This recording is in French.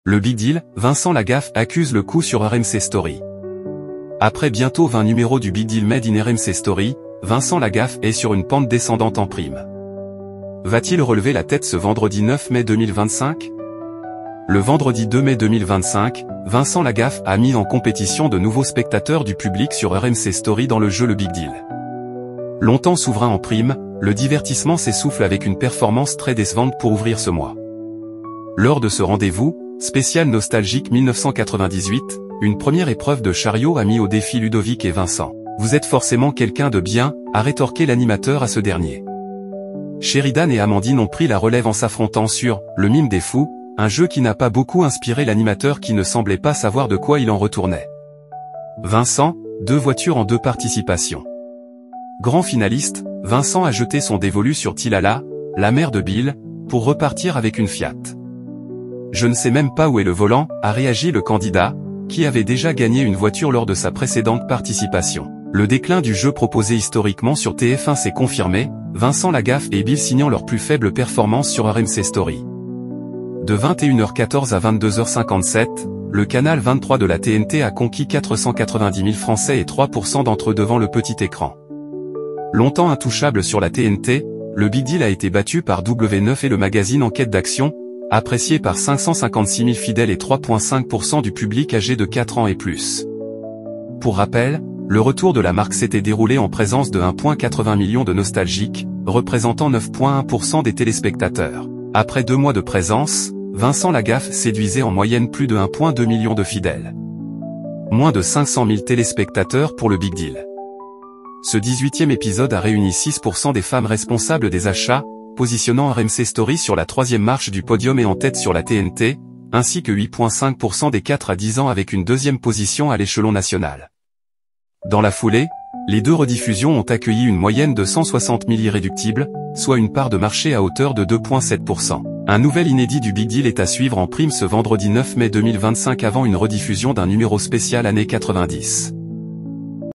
Le Big Deal, Vincent Lagaffe accuse le coup sur RMC Story. Après bientôt 20 numéros du Big Deal Made in RMC Story, Vincent Lagaffe est sur une pente descendante en prime. Va-t-il relever la tête ce vendredi 9 mai 2025 ? Le vendredi 2 mai 2025, Vincent Lagaffe a mis en compétition de nouveaux spectateurs du public sur RMC Story dans le jeu Le Big Deal. Longtemps souverain en prime, le divertissement s'essouffle avec une performance très décevante pour ouvrir ce mois. Lors de ce rendez-vous, spécial nostalgique 1998, une première épreuve de chariot a mis au défi Ludovic et Vincent. « Vous êtes forcément quelqu'un de bien », a rétorqué l'animateur à ce dernier. Sheridan et Amandine ont pris la relève en s'affrontant sur « Le mime des fous », un jeu qui n'a pas beaucoup inspiré l'animateur qui ne semblait pas savoir de quoi il en retournait. Vincent, 2 voitures en 2 participations. Grand finaliste, Vincent a jeté son dévolu sur Tilala, la mère de Bill, pour repartir avec une Fiat. Je ne sais même pas où est le volant, a réagi le candidat, qui avait déjà gagné une voiture lors de sa précédente participation. Le déclin du jeu proposé historiquement sur TF1 s'est confirmé, Vincent Lagaffe et Bill signant leur plus faible performance sur RMC Story. De 21h14 à 22h57, le canal 23 de la TNT a conquis 490 000 Français et 3% d'entre eux devant le petit écran. Longtemps intouchable sur la TNT, le Big Deal a été battu par W9 et le magazine Enquête d'Action, apprécié par 556 000 fidèles et 3,5% du public âgé de 4 ans et plus. Pour rappel, le retour de la marque s'était déroulé en présence de 1,80 million de nostalgiques, représentant 9,1% des téléspectateurs. Après 2 mois de présence, Vincent Lagaffe séduisait en moyenne plus de 1,2 million de fidèles. Moins de 500 000 téléspectateurs pour le Big Deal. Ce 18e épisode a réuni 6% des femmes responsables des achats, positionnant RMC Story sur la 3e marche du podium et en tête sur la TNT, ainsi que 8,5% des 4 à 10 ans avec une 2e position à l'échelon national. Dans la foulée, les 2 rediffusions ont accueilli une moyenne de 160 000 irréductibles, soit une part de marché à hauteur de 2,7%. Un nouvel inédit du Big Deal est à suivre en prime ce vendredi 9 mai 2025 avant une rediffusion d'un numéro spécial années 90.